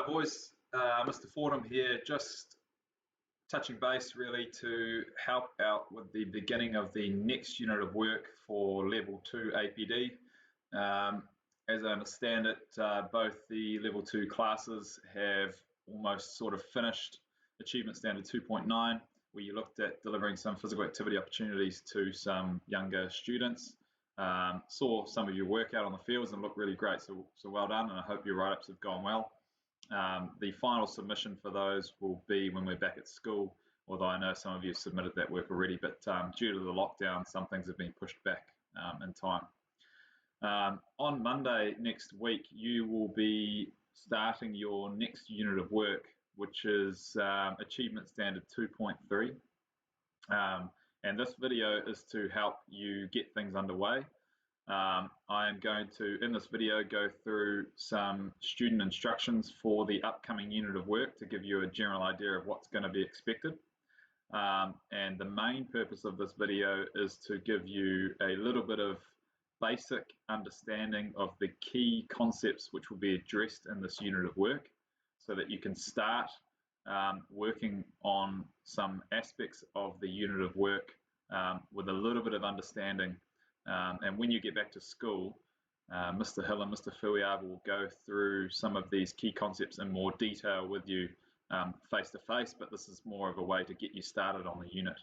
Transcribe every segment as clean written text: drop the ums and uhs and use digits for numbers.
Hi boys, Mr. Fordham here, just touching base really to help out with the beginning of the next unit of work for Level 2 APD. As I understand it, both the Level 2 classes have almost sort of finished Achievement Standard 2.9, where you looked at delivering some physical activity opportunities to some younger students. Saw some of your work out on the fields and looked really great, so well done, and I hope your write-ups have gone well. The final submission for those will be when we're back at school, although I know some of you submitted that work already, but due to the lockdown, some things have been pushed back in time. On Monday next week, you will be starting your next unit of work, which is Achievement Standard 2.3. And this video is to help you get things underway. I am going to, in this video, go through some student instructions for the upcoming unit of work to give you a general idea of what's going to be expected. And the main purpose of this video is to give you a little bit of basic understanding of the key concepts which will be addressed in this unit of work, so that you can start working on some aspects of the unit of work with a little bit of understanding. And when you get back to school, Mr. Hill and Mr. Fuiava will go through some of these key concepts in more detail with you face to face, but this is more of a way to get you started on the unit.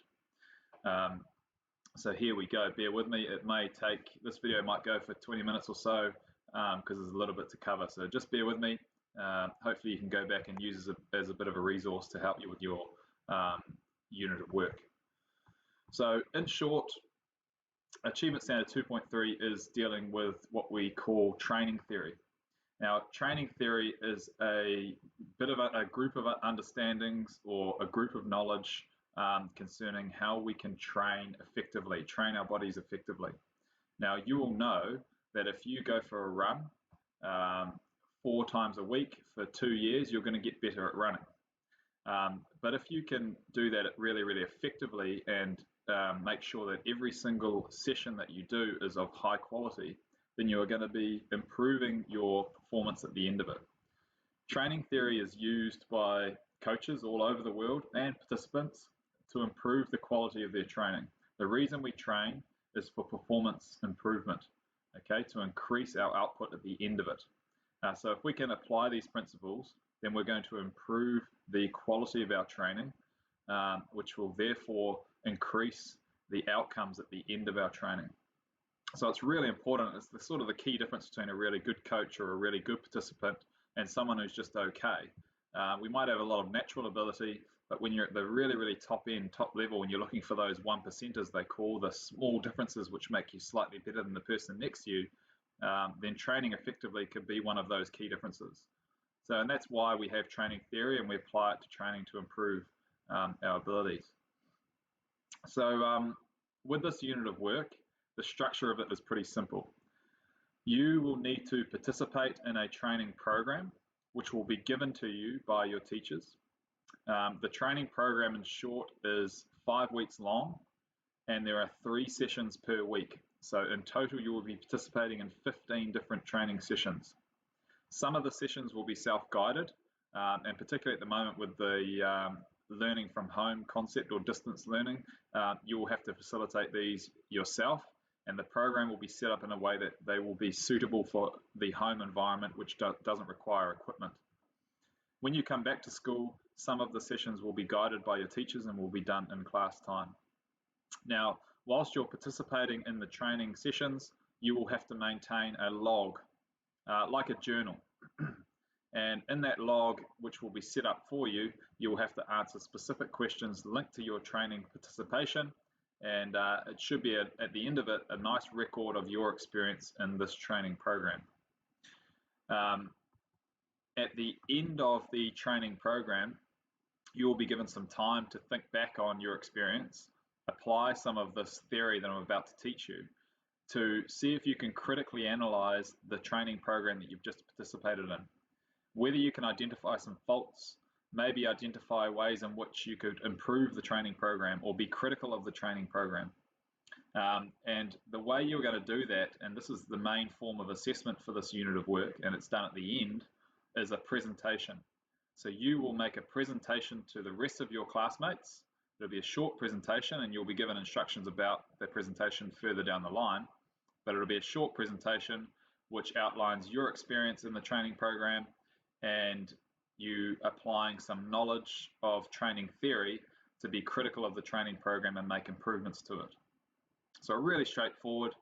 So here we go, bear with me. It may take, this video might go for 20 minutes or so because there's a little bit to cover, so just bear with me. Hopefully you can go back and use it as a bit of a resource to help you with your unit of work. So in short, Achievement Standard 2.3 is dealing with what we call training theory. Now, training theory is a bit of a group of understandings or a group of knowledge concerning how we can train effectively, train our bodies effectively. Now, you will know that if you go for a run 4 times a week for 2 years, you're going to get better at running. But if you can do that really, really effectively and make sure that every single session that you do is of high quality, then you are going to be improving your performance at the end of it. Training theory is used by coaches all over the world and participants to improve the quality of their training. The reason we train is for performance improvement, okay, to increase our output at the end of it. So if we can apply these principles, then we're going to improve the quality of our training, which will therefore increase the outcomes at the end of our training. So it's really important. It's the sort of the key difference between a really good coach or a really good participant and someone who's just okay. We might have a lot of natural ability, but when you're at the really, really top end, top level, and you're looking for those 1%ers, they call the small differences which make you slightly better than the person next to you, then training effectively could be one of those key differences. So, and that's why we have training theory and we apply it to training to improve our abilities. So with this unit of work, the structure of it is pretty simple. You will need to participate in a training program, which will be given to you by your teachers. The training program, in short, is 5 weeks long, and there are 3 sessions per week. So in total, you will be participating in 15 different training sessions. Some of the sessions will be self-guided, and particularly at the moment with the learning from home concept or distance learning, you will have to facilitate these yourself, and the program will be set up in a way that they will be suitable for the home environment, which doesn't require equipment. When you come back to school, some of the sessions will be guided by your teachers and will be done in class time. Now, whilst you're participating in the training sessions, you will have to maintain a log, like a journal. And in that log, which will be set up for you, you will have to answer specific questions linked to your training participation, and it should be, at the end of it, a nice record of your experience in this training program. At the end of the training program, you will be given some time to think back on your experience, apply some of this theory that I'm about to teach you, to see if you can critically analyze the training program that you've just participated in. Whether you can identify some faults, maybe identify ways in which you could improve the training program or be critical of the training program. And the way you're going to do that, and this is the main form of assessment for this unit of work, and it's done at the end, is a presentation. So you will make a presentation to the rest of your classmates. It'll be a short presentation and you'll be given instructions about the presentation further down the line, but it'll be a short presentation which outlines your experience in the training program and you applying some knowledge of training theory to be critical of the training program and make improvements to it. So a really straightforward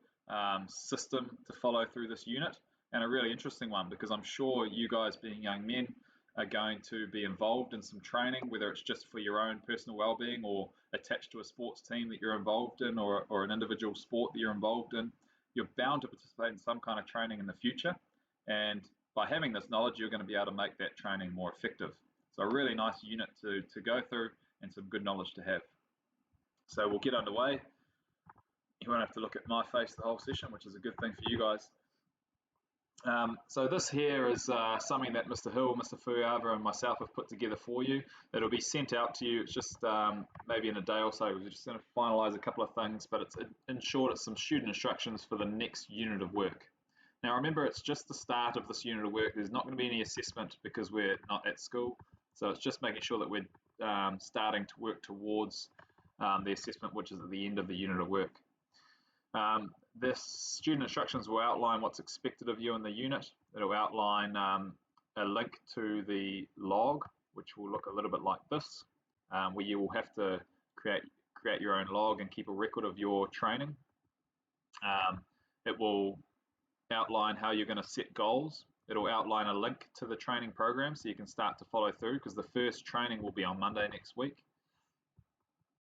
system to follow through this unit, and a really interesting one because I'm sure you guys being young men are going to be involved in some training, whether it's just for your own personal well-being or attached to a sports team that you're involved in or an individual sport that you're involved in. You're bound to participate in some kind of training in the future, and by having this knowledge you're going to be able to make that training more effective. So a really nice unit to go through and some good knowledge to have. So we'll get underway. You won't have to look at my face the whole session, which is a good thing for you guys. So this here is something that Mr. Hill, Mr. Fuyava and myself have put together for you. It'll be sent out to you. It's just maybe in a day or so. We're just going to finalize a couple of things, but it's in short, it's some student instructions for the next unit of work. Now remember, it's just the start of this unit of work. There's not going to be any assessment because we're not at school. So it's just making sure that we're starting to work towards the assessment, which is at the end of the unit of work. This student instructions will outline what's expected of you in the unit. It'll outline a link to the log, which will look a little bit like this, where you will have to create your own log and keep a record of your training. It will outline how you're going to set goals. It'll outline a link to the training program so you can start to follow through, because the first training will be on Monday next week.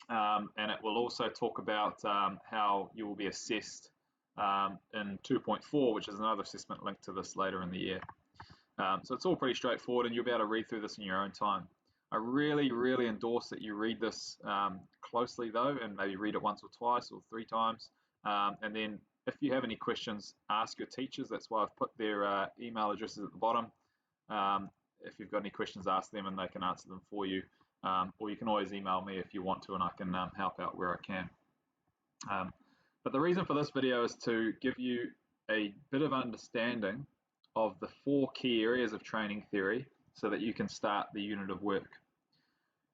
And it will also talk about how you will be assessed in 2.4, which is another assessment linked to this later in the year. So it's all pretty straightforward, and you'll be able to read through this in your own time. I really, really endorse that you read this closely though, and maybe read it once or twice or 3 times. And then if you have any questions, ask your teachers. That's why I've put their email addresses at the bottom. If you've got any questions, ask them and they can answer them for you. Or you can always email me if you want to, and I can help out where I can. But the reason for this video is to give you a bit of understanding of the 4 key areas of training theory so that you can start the unit of work.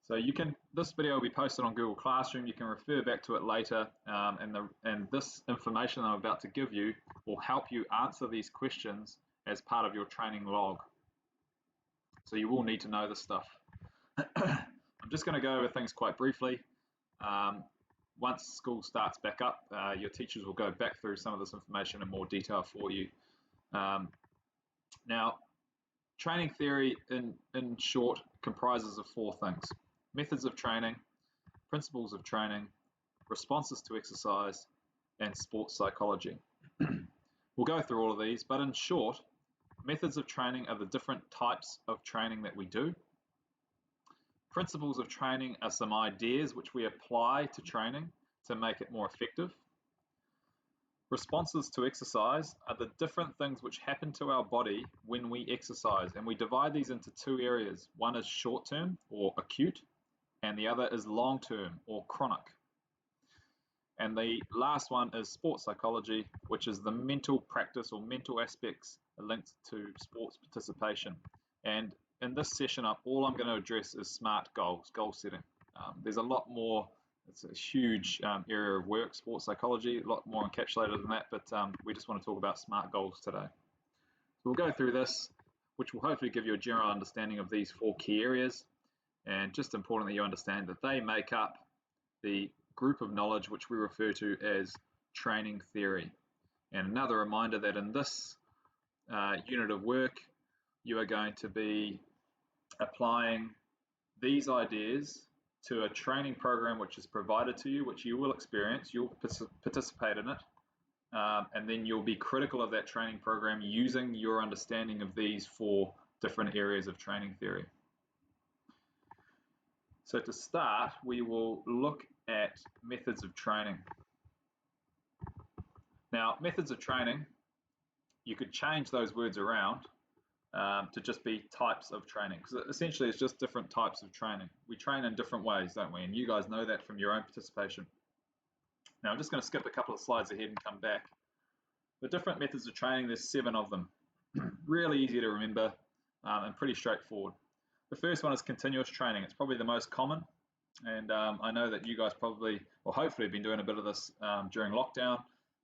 So this video will be posted on Google Classroom. You can refer back to it later, and this information I'm about to give you will help you answer these questions as part of your training log. So you will need to know this stuff. I'm just going to go over things quite briefly. Once school starts back up, your teachers will go back through some of this information in more detail for you. Now, training theory in short comprises of 4 things: methods of training, principles of training, responses to exercise, and sports psychology. We'll go through all of these, but in short, methods of training are the different types of training that we do. Principles of training are some ideas which we apply to training to make it more effective. Responses to exercise are the different things which happen to our body when we exercise, and we divide these into 2 areas. One is short-term or acute, and the other is long-term or chronic. And the last one is sports psychology, which is the mental practice or mental aspects linked to sports participation. And in this session, all I'm going to address is SMART goals, goal setting. There's a lot more. It's a huge area of work, sports psychology, a lot more encapsulated than that, but we just want to talk about SMART goals today. So we'll go through this, which will hopefully give you a general understanding of these 4 key areas, and just important that you understand that they make up the group of knowledge which we refer to as training theory. And another reminder that in this unit of work, you are going to be applying these ideas to a training program which is provided to you, which you will experience. You'll participate in it, and then you'll be critical of that training program using your understanding of these 4 different areas of training theory. So to start, we will look at methods of training. Now, methods of training, you could change those words around to just be types of training, because essentially it's just different types of training. We train in different ways, don't we? And you guys know that from your own participation. Now I'm just going to skip a couple of slides ahead and come back. The different methods of training, there's 7 of them. Really easy to remember. and pretty straightforward. The first one is continuous training. It's probably the most common, and I know that you guys probably, or hopefully, have been doing a bit of this during lockdown,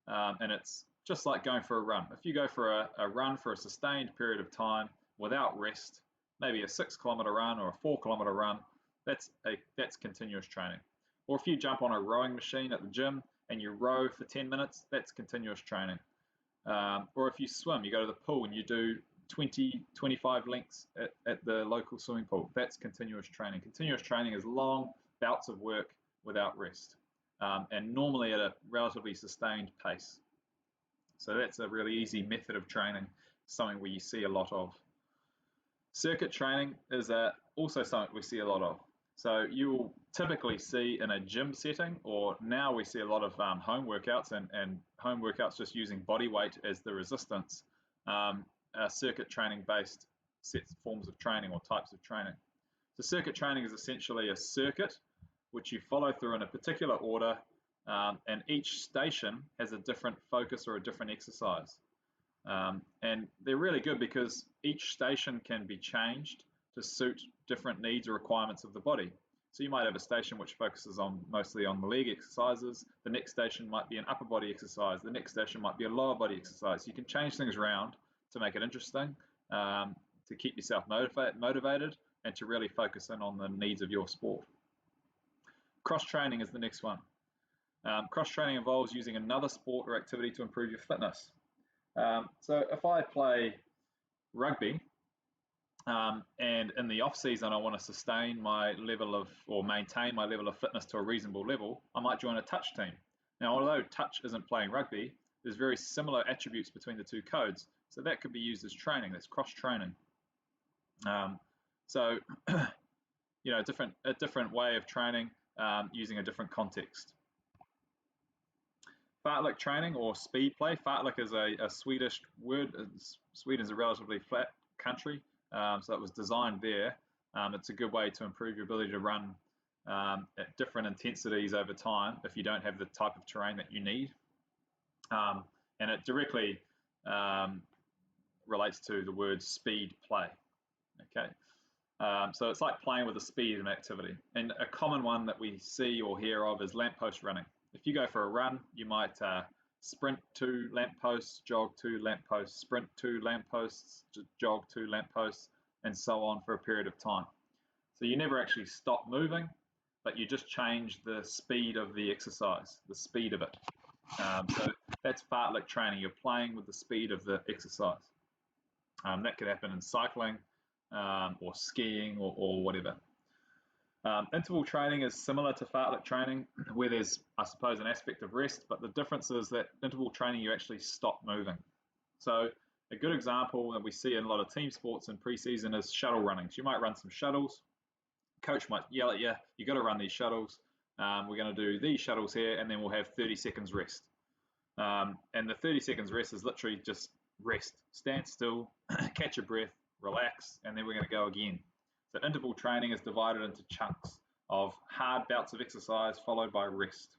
and it's just like going for a run. If you go for a run for a sustained period of time without rest, maybe a 6 kilometer run or a 4 kilometer run, that's continuous training. Or if you jump on a rowing machine at the gym and you row for 10 minutes, that's continuous training. Or if you swim, you go to the pool and you do 20, 25 lengths at the local swimming pool, that's continuous training. Continuous training is long bouts of work without rest, and normally at a relatively sustained pace. So that's a really easy method of training, something where you see a lot of. Circuit training is also something we see a lot of. So you will typically see in a gym setting, or now we see a lot of home workouts and home workouts just using body weight as the resistance, circuit training based forms of training or types of training. So circuit training is essentially a circuit which you follow through in a particular order, and each station has a different focus or a different exercise. And they're really good because each station can be changed to suit different needs or requirements of the body. So you might have a station which focuses mostly on the leg exercises. The next station might be an upper body exercise. The next station might be a lower body exercise. You can change things around to make it interesting, to keep yourself motivated, and to really focus in on the needs of your sport. Cross training is the next one. Cross training involves using another sport or activity to improve your fitness. So if I play rugby, and in the off season I want to sustain my level of, or maintain my level of fitness to a reasonable level, I might join a touch team. Now, although touch isn't playing rugby, there's very similar attributes between the two codes, so that could be used as training. That's cross training. So you know, a different way of training, using a different context. Fartlek training or speed play. Fartlek is a Swedish word. Sweden is a relatively flat country, so it was designed there. It's a good way to improve your ability to run at different intensities over time if you don't have the type of terrain that you need. And it directly relates to the word speed play. Okay, so it's like playing with the speed of an activity. And a common one that we see or hear of is lamppost running. If you go for a run, you might sprint 2 lampposts, jog 2 lampposts, sprint 2 lampposts, jog 2 lampposts, and so on for a period of time. So you never actually stop moving, but you just change the speed of the exercise, the speed of it. So that's fartlek training. You're playing with the speed of the exercise. That could happen in cycling, or skiing, or whatever. Interval training is similar to fartlek training, where there's, I suppose, an aspect of rest, but the difference is that interval training, you actually stop moving. So a good example that we see in a lot of team sports in pre-season is shuttle running. So you might run some shuttles. Coach might yell at you, you got to run these shuttles. We're going to do these shuttles here, and then we'll have 30 seconds rest. And the 30 seconds rest is literally just rest. Stand still, catch your breath, relax, and then we're going to go again. So interval training is divided into chunks of hard bouts of exercise followed by rest.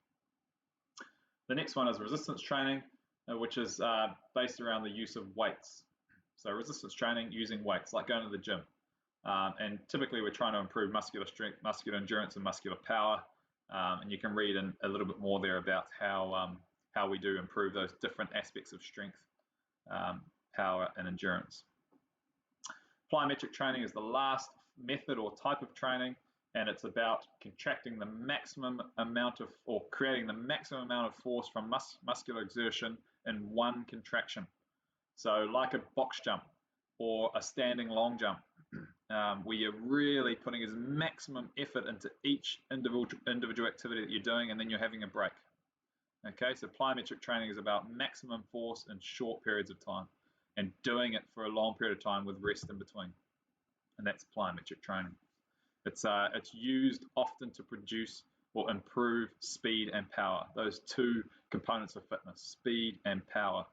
The next one is resistance training, which is based around the use of weights. So resistance training using weights, like going to the gym. And typically we're trying to improve muscular strength, muscular endurance, and muscular power. And you can read in a little bit more there about how we do improve those different aspects of strength, power, and endurance. Plyometric training is the last method or type of training, and it's about contracting the maximum amount of, or creating the maximum amount of force from muscular exertion in one contraction. So like a box jump or a standing long jump, where you're really putting as maximum effort into each individual activity that you're doing, and then you're having a break. Okay, so plyometric training is about maximum force in short periods of time, and doing it for a long period of time with rest in between. And that's plyometric training. It's used often to produce or improve speed and power, those two components of fitness, speed and power.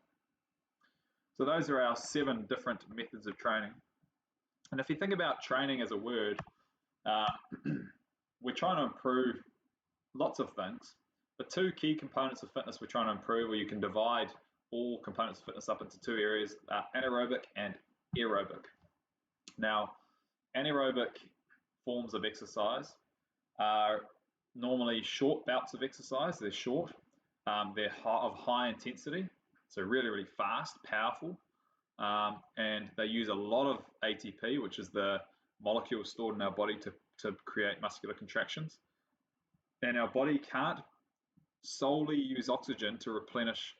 So those are our 7 different methods of training. And if you think about training as a word, we're trying to improve lots of things. The 2 key components of fitness we're trying to improve, or you can divide all components of fitness up into 2 areas, anaerobic and aerobic. Now, anaerobic forms of exercise are normally short bouts of exercise. They're short, they're of high intensity, so really, really fast, powerful, and they use a lot of ATP, which is the molecule stored in our body to create muscular contractions. And our body can't solely use oxygen to replenish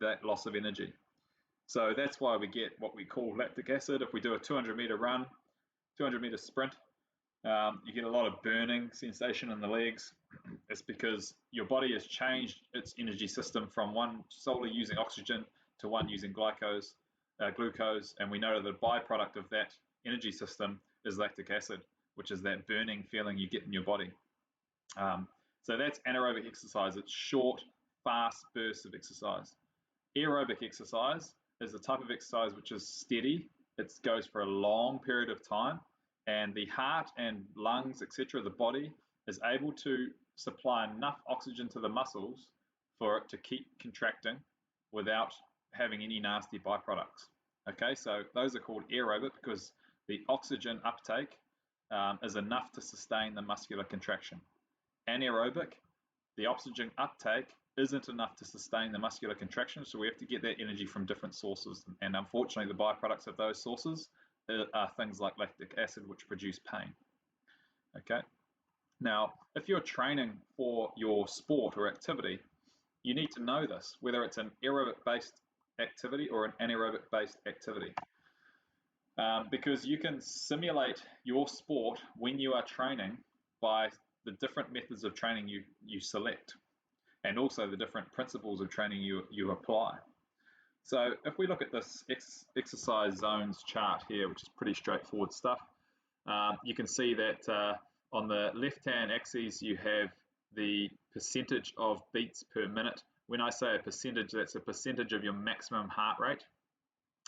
that loss of energy. So that's why we get what we call lactic acid. If we do a 200-meter run, 200-meter sprint, you get a lot of burning sensation in the legs. It's because your body has changed its energy system from one solely using oxygen to one using glucose, and we know that the byproduct of that energy system is lactic acid, which is that burning feeling you get in your body. So that's anaerobic exercise. It's short, fast bursts of exercise. Aerobic exercise is the type of exercise which is steady. It goes for a long period of time, and the heart and lungs, etc., the body is able to supply enough oxygen to the muscles for it to keep contracting without having any nasty byproducts. Okay, so those are called aerobic because the oxygen uptake is enough to sustain the muscular contraction. Anaerobic, the oxygen uptake isn't enough to sustain the muscular contraction, so we have to get that energy from different sources, and unfortunately the byproducts of those sources are things like lactic acid, which produce pain. Okay, now if you're training for your sport or activity, you need to know this, whether it's an aerobic based activity or an anaerobic based activity, because you can simulate your sport when you are training by the different methods of training you select, and also the different principles of training you apply. So if we look at this exercise zones chart here, which is pretty straightforward stuff, you can see that on the left-hand axis you have the percentage of beats per minute. When I say a percentage, that's a percentage of your maximum heart rate.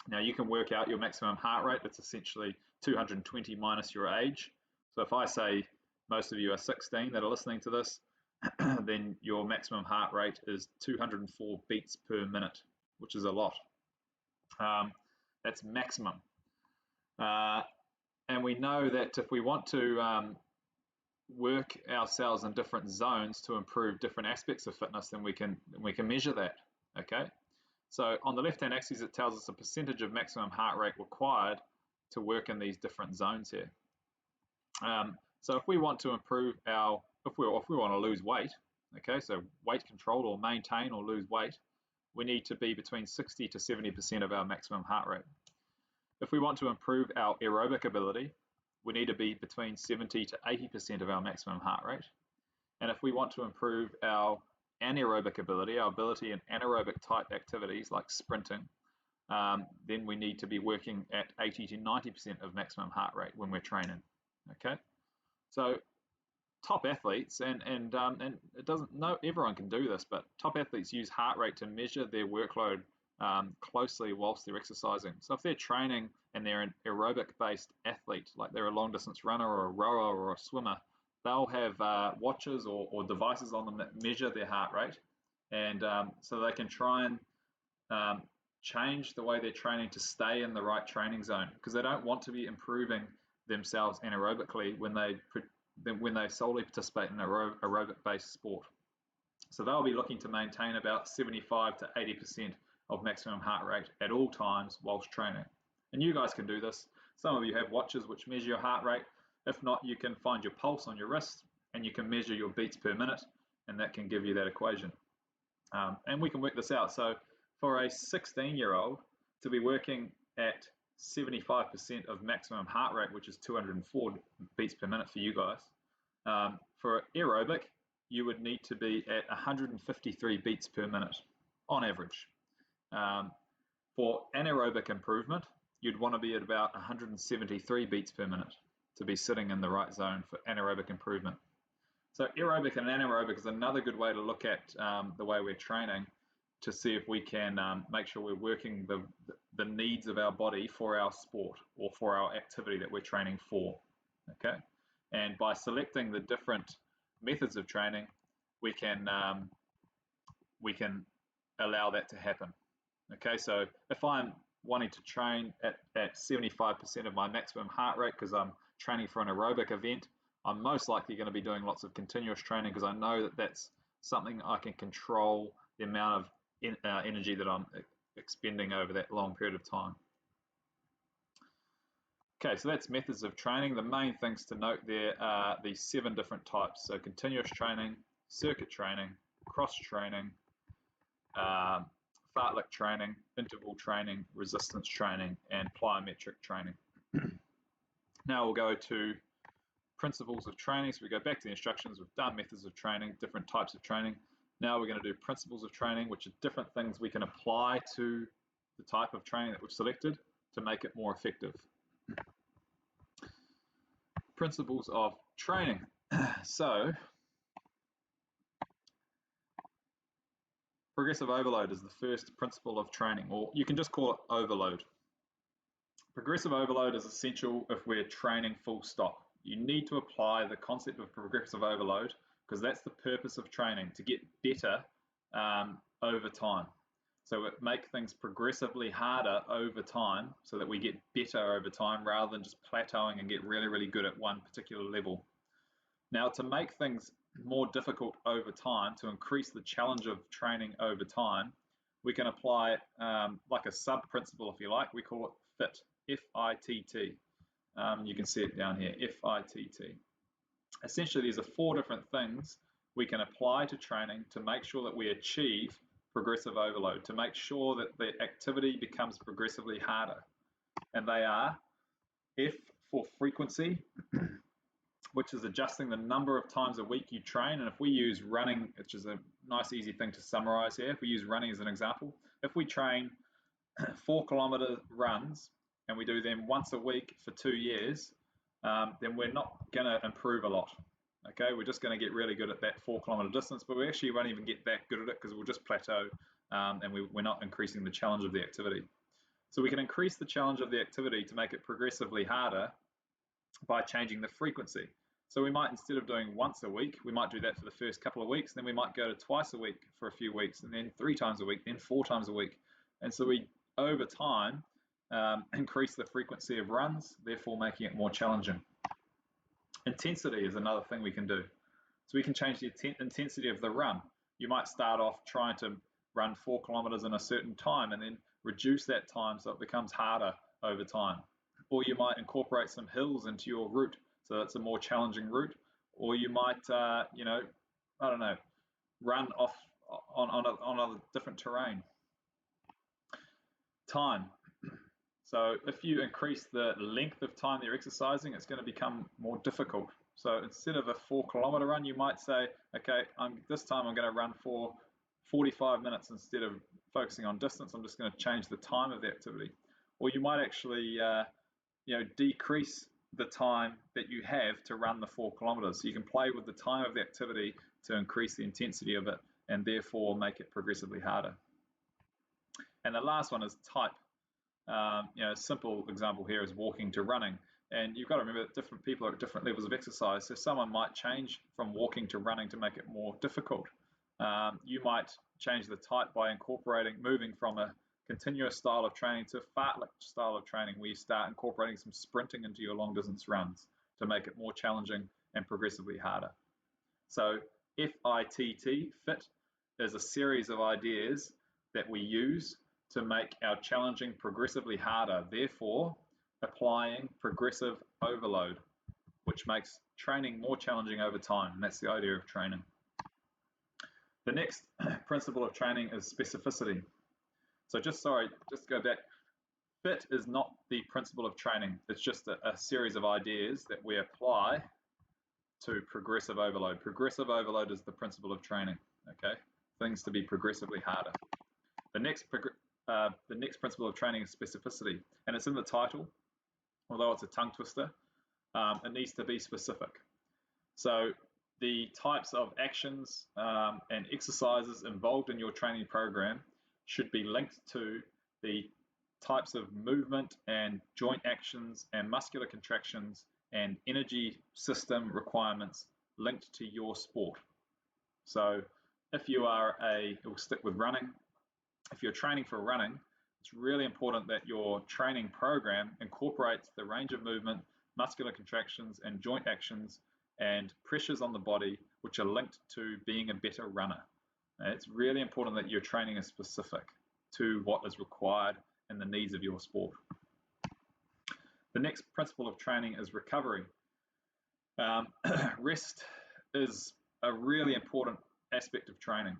Now you can work out your maximum heart rate. That's essentially 220 minus your age. So if I say most of you are 16 that are listening to this, then your maximum heart rate is 204 beats per minute, which is a lot. That's maximum. And we know that if we want to work ourselves in different zones to improve different aspects of fitness, then we can measure that. Okay, so on the left-hand axis it tells us a percentage of maximum heart rate required to work in these different zones here. So if we want to improve if we want to lose weight, okay, so weight control or maintain or lose weight, we need to be between 60 to 70% of our maximum heart rate. If we want to improve our aerobic ability, we need to be between 70 to 80% of our maximum heart rate. And if we want to improve our anaerobic ability, our ability in anaerobic type activities like sprinting, then we need to be working at 80 to 90% of maximum heart rate when we're training. Okay, so top athletes, and it doesn't, everyone can do this, but top athletes use heart rate to measure their workload closely whilst they're exercising. So if they're training and they're an aerobic based athlete, like they're a long distance runner or a rower or a swimmer, they'll have watches or devices on them that measure their heart rate, and so they can try and change the way they're training to stay in the right training zone, because they don't want to be improving themselves anaerobically when they solely participate in an aerobic based sport. So they'll be looking to maintain about 75 to 80% of maximum heart rate at all times whilst training. And you guys can do this. Some of you have watches which measure your heart rate. If not, you can find your pulse on your wrist and you can measure your beats per minute, and that can give you that equation. And we can work this out. So for a 16-year-old to be working at 75% of maximum heart rate, which is 204 beats per minute for you guys, for aerobic, you would need to be at 153 beats per minute on average. For anaerobic improvement, you'd want to be at about 173 beats per minute to be sitting in the right zone for anaerobic improvement. So aerobic and anaerobic is another good way to look at the way we're training, to see if we can make sure we're working the needs of our body for our sport or for our activity that we're training for. Okay, and by selecting the different methods of training, we can allow that to happen. Okay, so if I'm wanting to train at 75% of my maximum heart rate because I'm training for an aerobic event, I'm most likely going to be doing lots of continuous training because I know that that's something I can control the amount of energy that I'm expending over that long period of time. Okay, so that's methods of training. The main things to note there are these 7 different types. So continuous training, circuit training, cross training, fartlek training, interval training, resistance training, and plyometric training. Now we'll go to principles of training. So we go back to the instructions. We've done methods of training, different types of training. Now we're going to do principles of training, which are different things we can apply to the type of training that we've selected to make it more effective. Principles of training. So progressive overload is the first principle of training, or you can just call it overload. Progressive overload is essential if we're training full stop. You need to apply the concept of progressive overload because that's the purpose of training, to get better over time. So it make things progressively harder over time so that we get better over time rather than just plateauing and get really, really good at one particular level. Now, to make things more difficult over time, to increase the challenge of training over time, we can apply like a sub-principle, if you like. We call it FIT, F-I-T-T. You can see it down here, F-I-T-T. Essentially, these are 4 different things we can apply to training to make sure that we achieve progressive overload, to make sure that the activity becomes progressively harder. And they are F for frequency, which is adjusting the number of times a week you train. And if we use running, which is a nice easy thing to summarize here, if we use running as an example, if we train 4-kilometer runs and we do them once a week for 2 years, then we're not going to improve a lot. Okay, we're just going to get really good at that 4-kilometer distance, but we actually won't even get that good at it because we'll just plateau and we're not increasing the challenge of the activity. So we can increase the challenge of the activity to make it progressively harder by changing the frequency. So we might, instead of doing once a week, we might do that for the first couple of weeks, then we might go to twice a week for a few weeks, and then 3 times a week, then 4 times a week. And so we, over time, increase the frequency of runs, therefore making it more challenging. Intensity is another thing we can do. So we can change the intensity of the run. You might start off trying to run 4 kilometers in a certain time and then reduce that time so it becomes harder over time. Or you might incorporate some hills into your route so that's a more challenging route. Or you might, you know, I don't know, run off on a different terrain. Time. So if you increase the length of time that you're exercising, it's going to become more difficult. So instead of a 4-kilometer run, you might say, okay, this time I'm going to run for 45 minutes instead of focusing on distance. I'm just going to change the time of the activity. Or you might actually, you know, decrease the time that you have to run the 4 kilometers. So you can play with the time of the activity to increase the intensity of it and therefore make it progressively harder. And the last one is type. You know, a simple example here is walking to running. And you've got to remember that different people are at different levels of exercise. So someone might change from walking to running to make it more difficult. You might change the type by moving from a continuous style of training to a fartlek style of training, where you start incorporating some sprinting into your long distance runs to make it more challenging and progressively harder. So FITT, FIT, is a series of ideas that we use to make our challenging progressively harder, therefore applying progressive overload, which makes training more challenging over time. And that's the idea of training. The next principle of training is specificity. So just go back. FIT is not the principle of training. It's just a series of ideas that we apply to progressive overload. Progressive overload is the principle of training, okay? Things to be progressively harder. The next principle of training is specificity, and it's in the title, although it's a tongue twister. It needs to be specific. So the types of actions and exercises involved in your training program should be linked to the types of movement and joint actions and muscular contractions and energy system requirements linked to your sport. So if you are we'll stick with running. If you're training for running, It's really important that your training program incorporates the range of movement, muscular contractions, and joint actions and pressures on the body which are linked to being a better runner. And it's really important that your training is specific to what is required and the needs of your sport. The next principle of training is recovery. Rest is a really important aspect of training,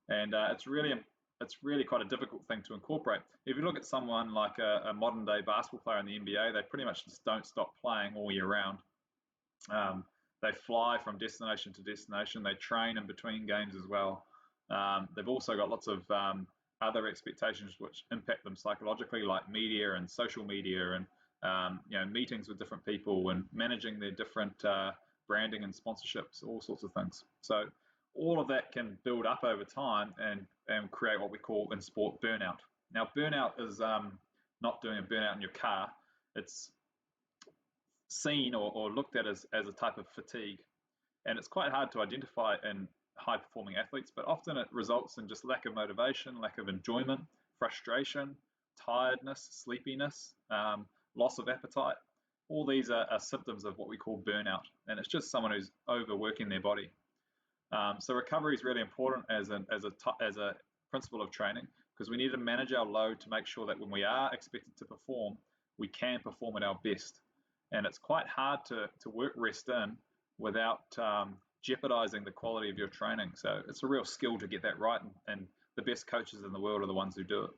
and it's really quite a difficult thing to incorporate. If you look at someone like a modern day basketball player in the NBA, they pretty much just don't stop playing all year round. They fly from destination to destination. They train in between games as well. They've also got lots of other expectations which impact them psychologically, like media and social media, and meetings with different people and managing their different branding and sponsorships, all sorts of things. So all of that can build up over time and create what we call in sport burnout. Now, burnout is not doing a burnout in your car. It's seen or looked at as a type of fatigue. And it's quite hard to identify in high performing athletes, but often it results in just lack of motivation, lack of enjoyment, frustration, tiredness, sleepiness, loss of appetite. All these are symptoms of what we call burnout, and it's just someone who's overworking their body. So recovery is really important as a principle of training, because we need to manage our load to make sure that when we are expected to perform, we can perform at our best. And it's quite hard to work rest in without jeopardizing the quality of your training. So it's a real skill to get that right, and the best coaches in the world are the ones who do it.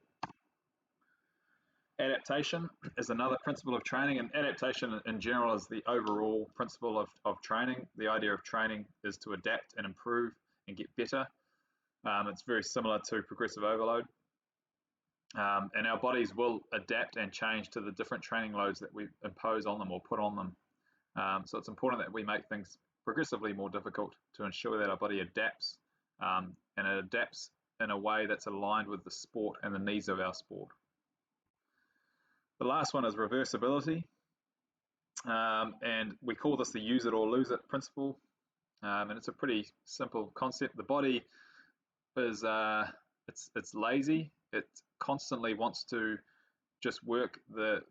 Adaptation is another principle of training, and adaptation in general is the overall principle of training. The idea of training is to adapt and improve and get better. It's very similar to progressive overload. And our bodies will adapt and change to the different training loads that we impose on them or put on them. So it's important that we make things progressively more difficult to ensure that our body adapts, and it adapts in a way that's aligned with the sport and the needs of our sport. The last one is reversibility, and we call this the use it or lose it principle, and it's a pretty simple concept. The body is it's lazy. It constantly wants to just work the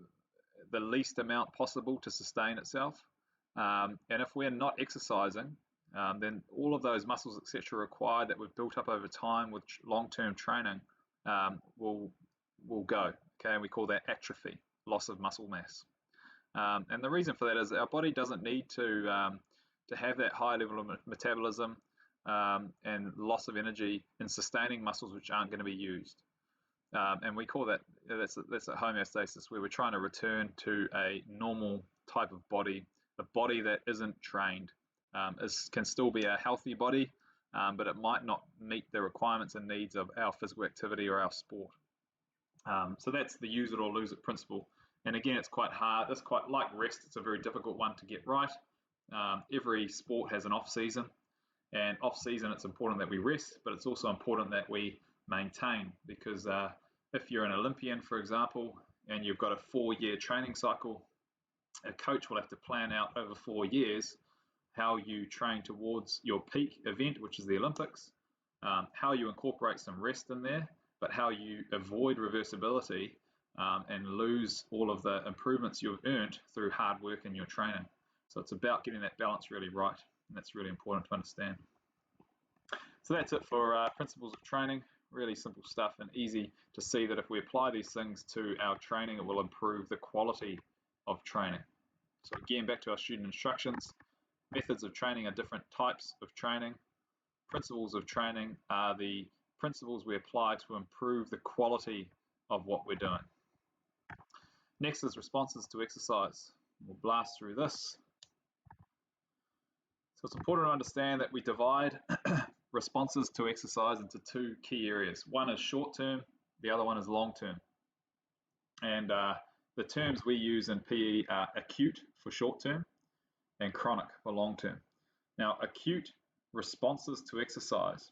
least amount possible to sustain itself, and if we're not exercising, then all of those muscles, etc., required that we've built up over time with long-term training will go. Okay, and we call that atrophy, loss of muscle mass. And the reason for that is our body doesn't need to have that high level of metabolism and loss of energy in sustaining muscles which aren't going to be used. And we call that's a homeostasis, where we're trying to return to a normal type of body, a body that isn't trained. Can still be a healthy body, but it might not meet the requirements and needs of our physical activity or our sport. So that's the use it or lose it principle. And again, it's quite hard. It's quite like rest. It's a very difficult one to get right. Every sport has an off season, and off season it's important that we rest, but it's also important that we maintain, because if you're an Olympian, for example, and you've got a 4-year training cycle, a coach will have to plan out over 4 years how you train towards your peak event, which is the Olympics, how you incorporate some rest in there, but how you avoid reversibility and lose all of the improvements you've earned through hard work in your training. So it's about getting that balance really right, and that's really important to understand. So that's it for principles of training. Really simple stuff and easy to see that if we apply these things to our training, it will improve the quality of training. So again, back to our student instructions. Methods of training are different types of training. Principles of training are the principles we apply to improve the quality of what we're doing. Next is responses to exercise. We'll blast through this. So it's important to understand that we divide responses to exercise into 2 key areas. One is short-term, the other one is long-term. And the terms we use in PE are acute for short-term and chronic for long-term. Now, acute responses to exercise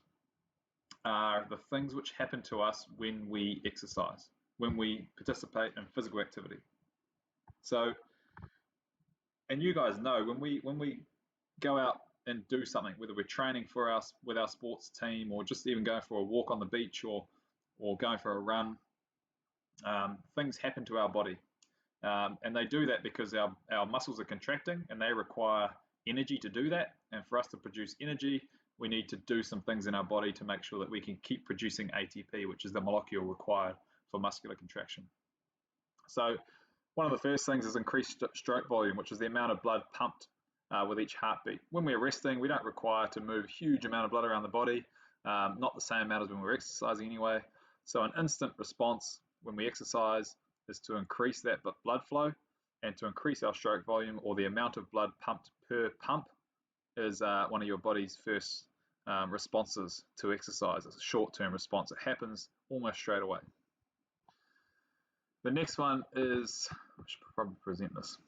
are the things which happen to us when we exercise, when we participate in physical activity. So, and you guys know, when we go out and do something, whether we're training with our sports team, or just even going for a walk on the beach, or going for a run, things happen to our body. And they do that because our muscles are contracting and they require energy to do that. And for us to produce energy, we need to do some things in our body to make sure that we can keep producing ATP, which is the molecule required for muscular contraction. So one of the first things is increased stroke volume, which is the amount of blood pumped with each heartbeat. When we're resting, we don't require to move a huge amount of blood around the body, not the same amount as when we're exercising anyway. So an instant response when we exercise is to increase that blood flow, and to increase our stroke volume, or the amount of blood pumped per pump, is one of your body's first responses to exercise. It's a short-term response. It happens almost straight away. The next one is, I should probably present this,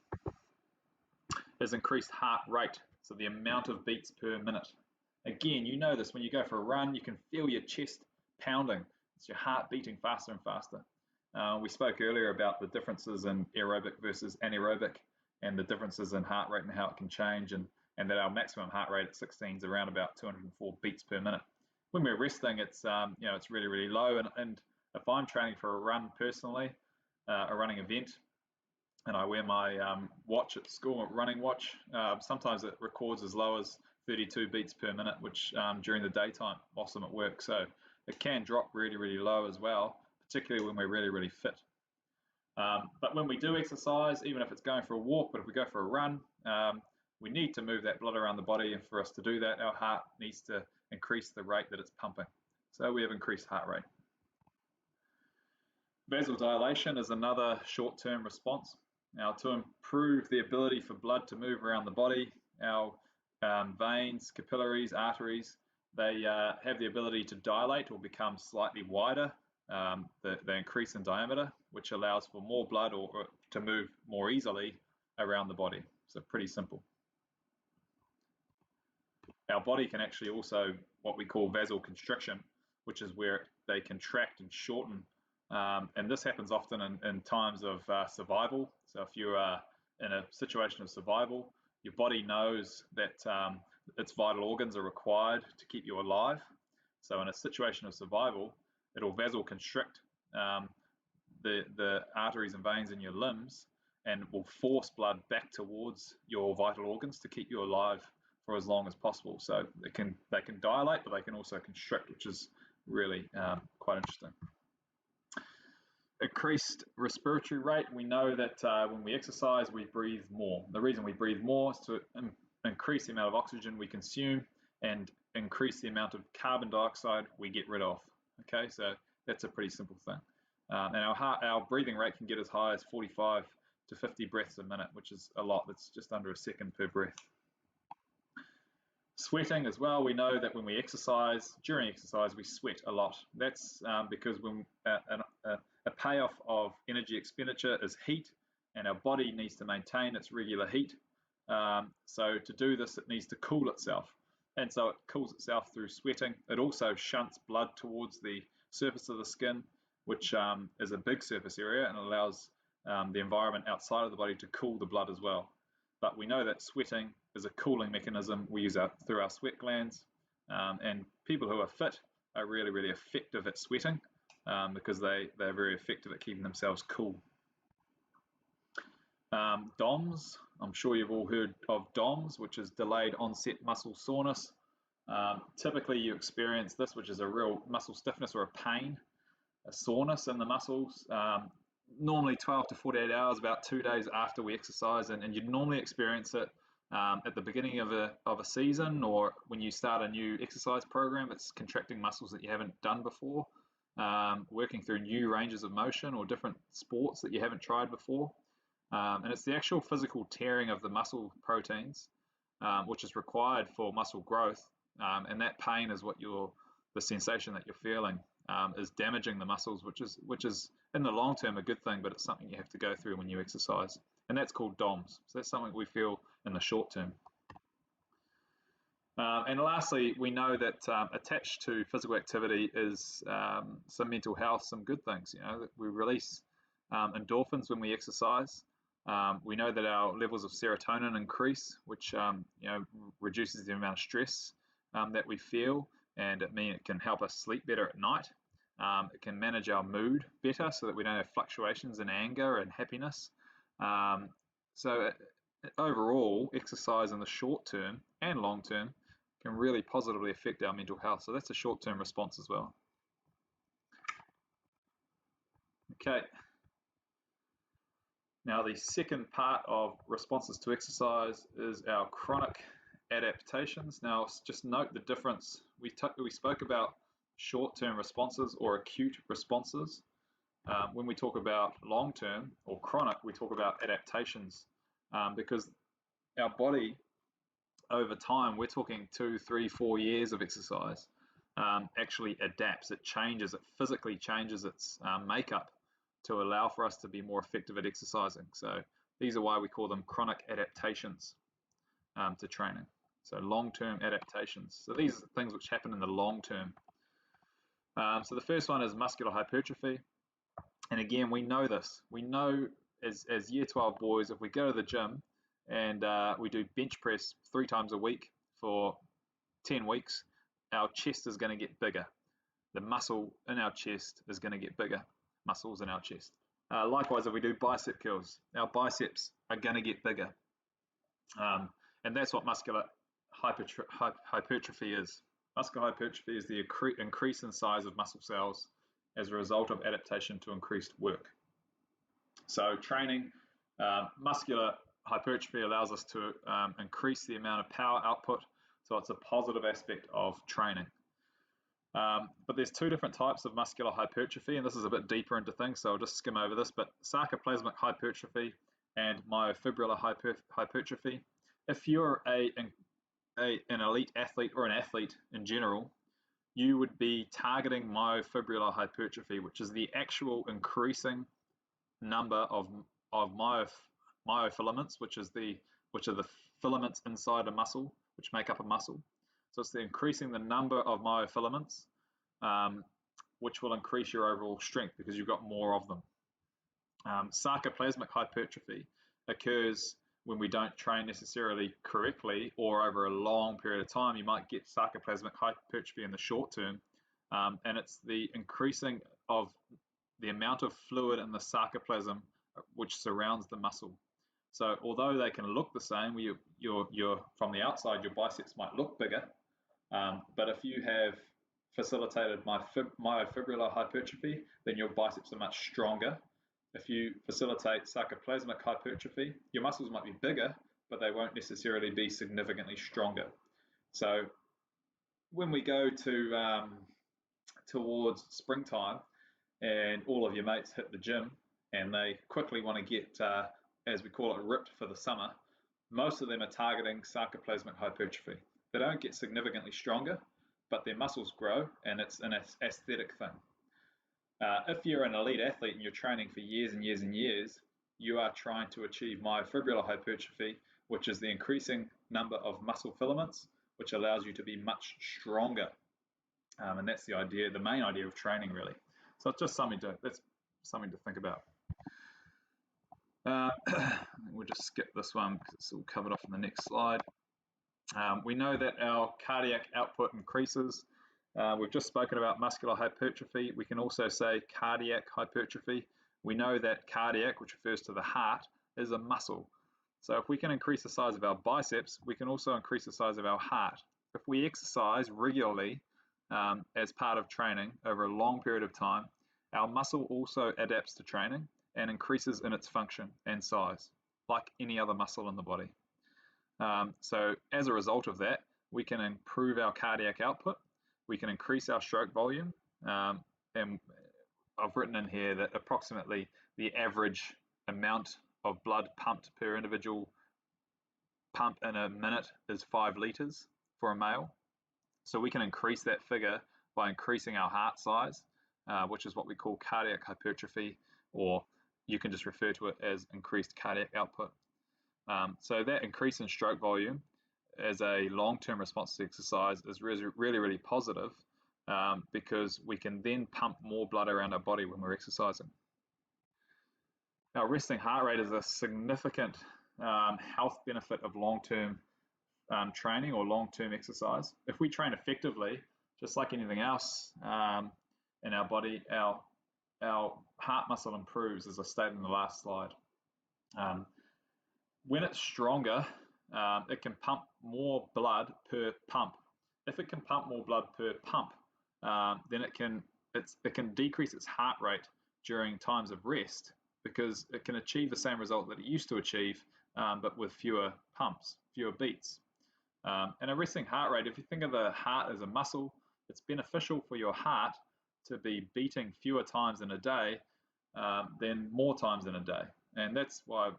is increased heart rate. So the amount of beats per minute. Again, you know this, when you go for a run, you can feel your chest pounding. It's your heart beating faster and faster. We spoke earlier about the differences in aerobic versus anaerobic, and the differences in heart rate and how it can change, and that our maximum heart rate at 16 is around about 204 beats per minute. When we're resting, it's it's really, really low. And if I'm training for a run personally, a running event, and I wear my watch at school, a running watch, sometimes it records as low as 32 beats per minute, which during the daytime whilst I'm at work. So it can drop really, really low as well, particularly when we're really, really fit. But when we do exercise, even if it's going for a walk, but if we go for a run, we need to move that blood around the body, and for us to do that, our heart needs to increase the rate that it's pumping. So we have increased heart rate. Vasodilation is another short-term response. Now, to improve the ability for blood to move around the body, our veins, capillaries, arteries, they have the ability to dilate or become slightly wider. They increase in diameter, which allows for more blood or to move more easily around the body. So pretty simple. Our body can actually also what we call vasoconstriction, which is where they contract and shorten. And this happens often in times of survival. So if you're in a situation of survival, your body knows that its vital organs are required to keep you alive. So in a situation of survival, it'll vasoconstrict the arteries and veins in your limbs, and will force blood back towards your vital organs to keep you alive for as long as possible. So they can dilate, but they can also constrict, which is really quite interesting. Increased respiratory rate. We know that when we exercise, we breathe more. The reason we breathe more is to increase the amount of oxygen we consume and increase the amount of carbon dioxide we get rid of. Okay, so that's a pretty simple thing. And our breathing rate can get as high as 45 to 50 breaths a minute, which is a lot. That's just under a second per breath. Sweating as well. We know that when we exercise, during exercise, we sweat a lot. That's because when a payoff of energy expenditure is heat, and our body needs to maintain its regular heat. So to do this, it needs to cool itself. And so it cools itself through sweating. It also shunts blood towards the surface of the skin, which is a big surface area, and allows the environment outside of the body to cool the blood as well. But we know that sweating is a cooling mechanism we use through our sweat glands. And people who are fit are really, really effective at sweating because they're very effective at keeping themselves cool. DOMS, I'm sure you've all heard of DOMS, which is delayed onset muscle soreness. Typically you experience this, which is a real muscle stiffness or a pain, a soreness in the muscles, normally 12 to 48 hours, about 2 days after we exercise, and you'd normally experience it at the beginning of a season, or when you start a new exercise program. It's contracting muscles that you haven't done before, working through new ranges of motion or different sports that you haven't tried before. And it's the actual physical tearing of the muscle proteins, which is required for muscle growth. And that pain is what the sensation that you're feeling is damaging the muscles, which is in the long term a good thing, but it's something you have to go through when you exercise. And that's called DOMS. So that's something we feel in the short term. And lastly, we know that attached to physical activity is some mental health, some good things. You know, that we release endorphins when we exercise. We know that our levels of serotonin increase, which reduces the amount of stress that we feel, and it can help us sleep better at night. It can manage our mood better so that we don't have fluctuations in anger and happiness. So overall, exercise in the short term and long term can really positively affect our mental health. So that's a short-term response as well. Okay. Now the second part of responses to exercise is our chronic adaptations. Now just note the difference. We spoke about short-term responses or acute responses. When we talk about long-term or chronic, we talk about adaptations because our body over time, we're talking 2, 3, 4 years of exercise, actually adapts. It changes, it physically changes its makeup to allow for us to be more effective at exercising. So these are why we call them chronic adaptations to training. So long-term adaptations. So these are things which happen in the long term. So the first one is muscular hypertrophy. And again, we know this. We know as year 12 boys, if we go to the gym and we do bench press 3 times a week for 10 weeks, our chest is going to get bigger. The muscle in our chest is going to get bigger. Muscles in our chest. Likewise, if we do bicep curls, our biceps are going to get bigger. And that's what muscular hypertrophy is. Muscular hypertrophy is the increase in size of muscle cells as a result of adaptation to increased work. So training, muscular hypertrophy allows us to increase the amount of power output, so it's a positive aspect of training. But there's 2 different types of muscular hypertrophy, and this is a bit deeper into things, so I'll just skim over this, but sarcoplasmic hypertrophy and myofibrillar hypertrophy. If you're an elite athlete or an athlete in general, you would be targeting myofibrillar hypertrophy, which is the actual increasing number of myofilaments, which are the filaments inside a muscle, which make up a muscle. So it's increasing the number of myofilaments, which will increase your overall strength because you've got more of them. Sarcoplasmic hypertrophy occurs when we don't train necessarily correctly or over a long period of time. You might get sarcoplasmic hypertrophy in the short term, and it's the increasing of the amount of fluid in the sarcoplasm which surrounds the muscle. So although they can look the same, you're from the outside, your biceps might look bigger, but if you have facilitated myofibrillar hypertrophy, then your biceps are much stronger. If you facilitate sarcoplasmic hypertrophy, your muscles might be bigger, but they won't necessarily be significantly stronger. So when we go to towards springtime and all of your mates hit the gym and they quickly want to get, as we call it, ripped for the summer, most of them are targeting sarcoplasmic hypertrophy. They don't get significantly stronger, but their muscles grow, and it's an aesthetic thing. If you're an elite athlete and you're training for years and years and years, you are trying to achieve myofibrillar hypertrophy, which is the increasing number of muscle filaments, which allows you to be much stronger. And that's the idea, the main idea of training, really. So it's just something to think about. We'll just skip this one because it's all covered off in the next slide. We know that our cardiac output increases. We've just spoken about muscular hypertrophy. We can also say cardiac hypertrophy. We know that cardiac, which refers to the heart, is a muscle. So if we can increase the size of our biceps, we can also increase the size of our heart. If we exercise regularly as part of training over a long period of time, our muscle also adapts to training and increases in its function and size, like any other muscle in the body. So as a result of that, we can improve our cardiac output, we can increase our stroke volume, and I've written in here that approximately the average amount of blood pumped per individual pump in a minute is 5 litres for a male. So we can increase that figure by increasing our heart size, which is what we call cardiac hypertrophy, or you can just refer to it as increased cardiac output. So that increase in stroke volume as a long-term response to exercise is really positive because we can then pump more blood around our body when we're exercising. Now, resting heart rate is a significant health benefit of long-term training or long-term exercise. If we train effectively, just like anything else, in our body, our heart muscle improves, as I stated in the last slide. When it's stronger, it can pump more blood per pump. If it can pump more blood per pump, then it can decrease its heart rate during times of rest, because it can achieve the same result that it used to achieve, but with fewer pumps, fewer beats. And a resting heart rate, if you think of the heart as a muscle, it's beneficial for your heart to be beating fewer times in a day than more times in a day. And that's why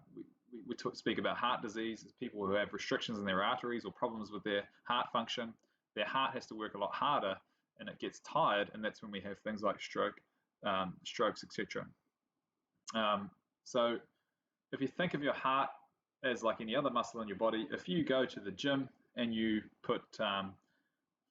we speak about heart disease as people who have restrictions in their arteries or problems with their heart function. Their heart has to work a lot harder and it gets tired, and that's when we have things like strokes, etc. So if you think of your heart as like any other muscle in your body, if you go to the gym and you put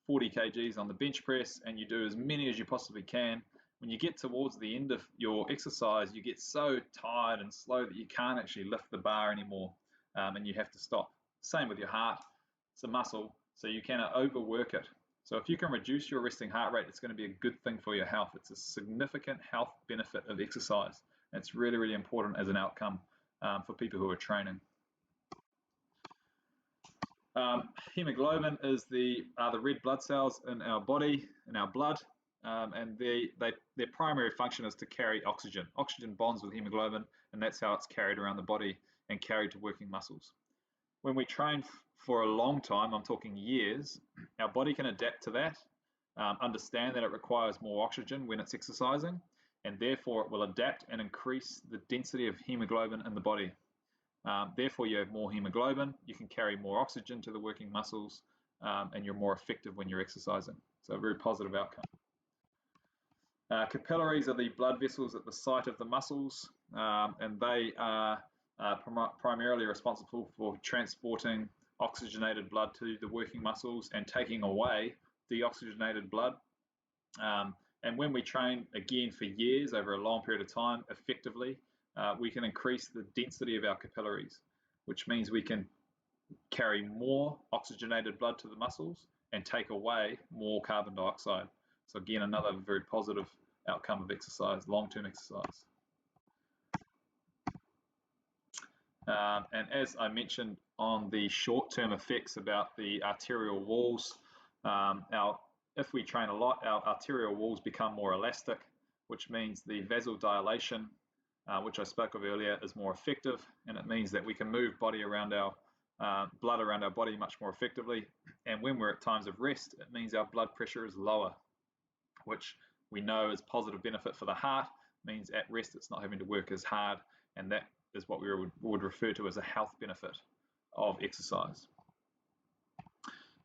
40 kgs on the bench press and you do as many as you possibly can, when you get towards the end of your exercise, you get so tired and slow that you can't actually lift the bar anymore, and you have to stop. Same with your heart. It's a muscle, so you cannot overwork it. So if you can reduce your resting heart rate, it's going to be a good thing for your health. It's a significant health benefit of exercise. It's really, really important as an outcome for people who are training. Hemoglobin is the red blood cells in our body, in our blood, and their primary function is to carry oxygen. Oxygen bonds with hemoglobin, and that's how it's carried around the body and carried to working muscles. When we train for a long time, I'm talking years, our body can adapt to that, understand that it requires more oxygen when it's exercising, and therefore it will adapt and increase the density of hemoglobin in the body. Therefore, you have more hemoglobin, you can carry more oxygen to the working muscles, and you're more effective when you're exercising. So a very positive outcome. Capillaries are the blood vessels at the site of the muscles, and they are primarily responsible for transporting oxygenated blood to the working muscles and taking away deoxygenated blood. And when we train, again, for years, over a long period of time, effectively, we can increase the density of our capillaries, which means we can carry more oxygenated blood to the muscles and take away more carbon dioxide. So again, another very positive outcome of exercise, long-term exercise. And as I mentioned on the short-term effects about the arterial walls, if we train a lot, our arterial walls become more elastic, which means the vasodilation, which I spoke of earlier, is more effective, and it means that we can move blood around our body much more effectively. And when we're at times of rest, it means our blood pressure is lower, which we know is positive benefit for the heart. It means at rest it's not having to work as hard, and that is what we would refer to as a health benefit of exercise.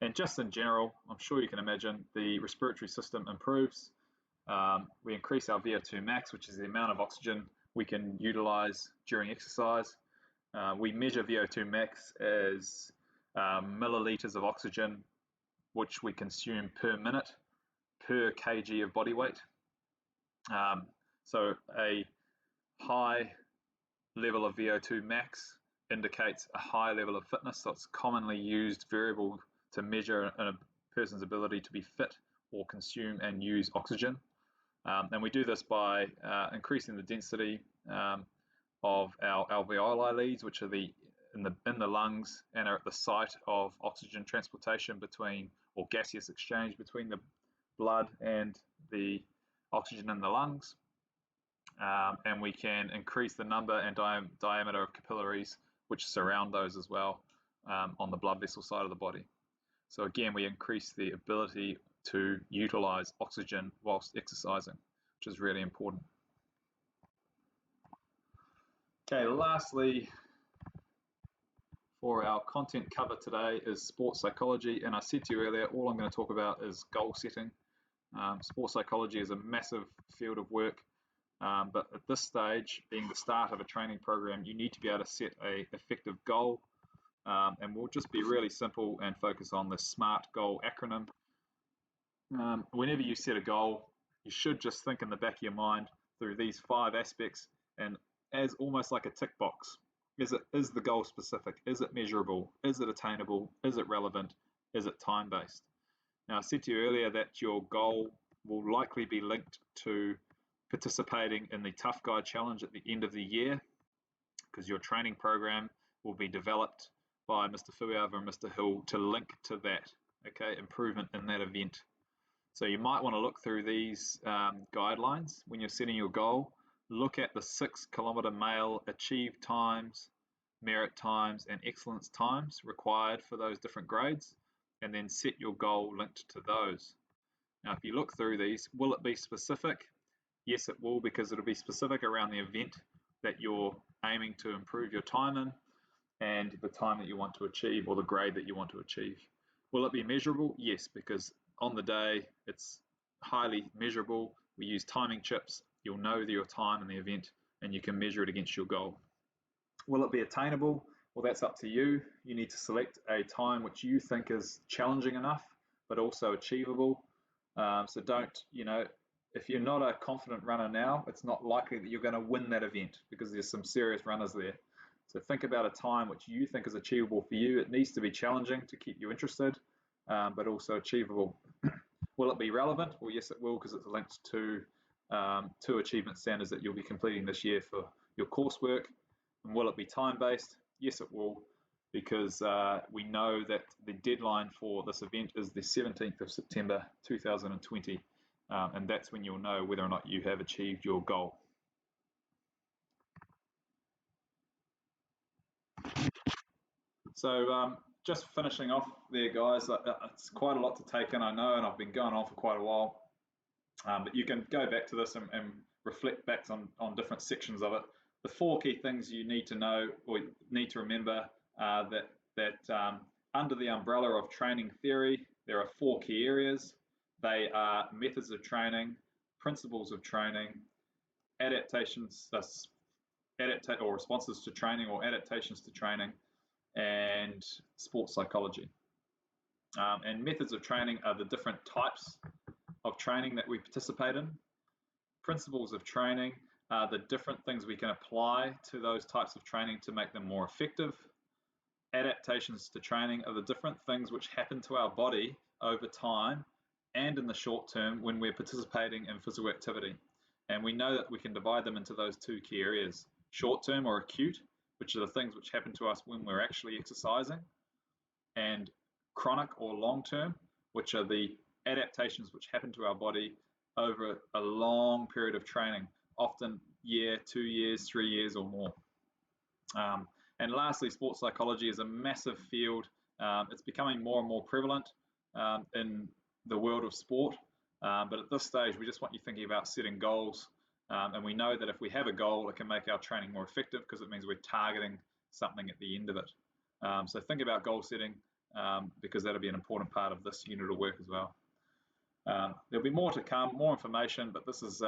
And just in general, I'm sure you can imagine, the respiratory system improves. We increase our VO2 max, which is the amount of oxygen we can utilize during exercise. We measure VO2 max as milliliters of oxygen, which we consume per minute, per kg of body weight. So a high level of VO2 max indicates a high level of fitness. So it's a commonly used variable to measure a person's ability to be fit or consume and use oxygen. And we do this by increasing the density of our alveoli leads, which are in the lungs and are at the site of oxygen transportation or gaseous exchange between the blood and the oxygen in the lungs. And we can increase the number and diameter of capillaries which surround those as well on the blood vessel side of the body. So again, we increase the ability to utilize oxygen whilst exercising, which is really important. Okay, lastly, for our content cover today is sports psychology, and I said to you earlier, all I'm going to talk about is goal setting. Sports psychology is a massive field of work, but at this stage, being the start of a training program, you need to be able to set an effective goal, and we'll just be really simple and focus on the SMART goal acronym. Whenever you set a goal, you should just think in the back of your mind through these 5 aspects, and as almost like a tick box. Is the goal specific? Is it measurable? Is it attainable? Is it relevant? Is it time-based? Now, I said to you earlier that your goal will likely be linked to participating in the Tough Guy Challenge at the end of the year, because your training program will be developed by Mr. Fuiava and Mr. Hill to link to that, okay, improvement in that event. So you might want to look through these guidelines when you're setting your goal. Look at the 6 kilometre mile achieved times, merit times, and excellence times required for those different grades, and then set your goal linked to those. Now, if you look through these, will it be specific? Yes, it will, because it'll be specific around the event that you're aiming to improve your time in and the time that you want to achieve, or the grade that you want to achieve. Will it be measurable? Yes, because on the day it's highly measurable. We use timing chips. You'll know your time in the event and you can measure it against your goal. Will it be attainable? Well, that's up to you. You need to select a time which you think is challenging enough but also achievable. So don't, if you're not a confident runner now, it's not likely that you're going to win that event, because there's some serious runners there. So think about a time which you think is achievable for you. It needs to be challenging to keep you interested, but also achievable. Will it be relevant? Well, yes, it will, because it's linked to 2 achievement standards that you'll be completing this year for your coursework. And will it be time-based? Yes, it will, because we know that the deadline for this event is the 17th of September 2020, and that's when you'll know whether or not you have achieved your goal. So just finishing off there, guys, it's quite a lot to take in, I know, and I've been going on for quite a while, but you can go back to this and reflect back on different sections of it. The 4 key things you need to know, or need to remember, that under the umbrella of training theory, there are 4 key areas. They are methods of training, principles of training, adaptations, or responses to training, or adaptations to training, and sports psychology. And methods of training are the different types of training that we participate in. Principles of training are the different things we can apply to those types of training to make them more effective. Adaptations to training are the different things which happen to our body over time and in the short term when we're participating in physical activity. And we know that we can divide them into those 2 key areas: short term or acute, which are the things which happen to us when we're actually exercising, and chronic or long term, which are the adaptations which happen to our body over a long period of training, often year, 2 years, 3 years or more. And lastly, sports psychology is a massive field. It's becoming more and more prevalent in the world of sport, but at this stage we just want you thinking about setting goals, and we know that if we have a goal, it can make our training more effective, because it means we're targeting something at the end of it. So think about goal setting, because that'll be an important part of this unit of work as well. There'll be more to come, more information, but this is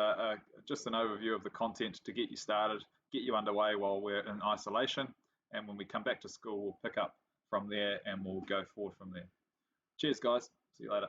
just an overview of the content to get you started, get you underway while we're in isolation, and when we come back to school, we'll pick up from there and we'll go forward from there. Cheers, guys. See you later.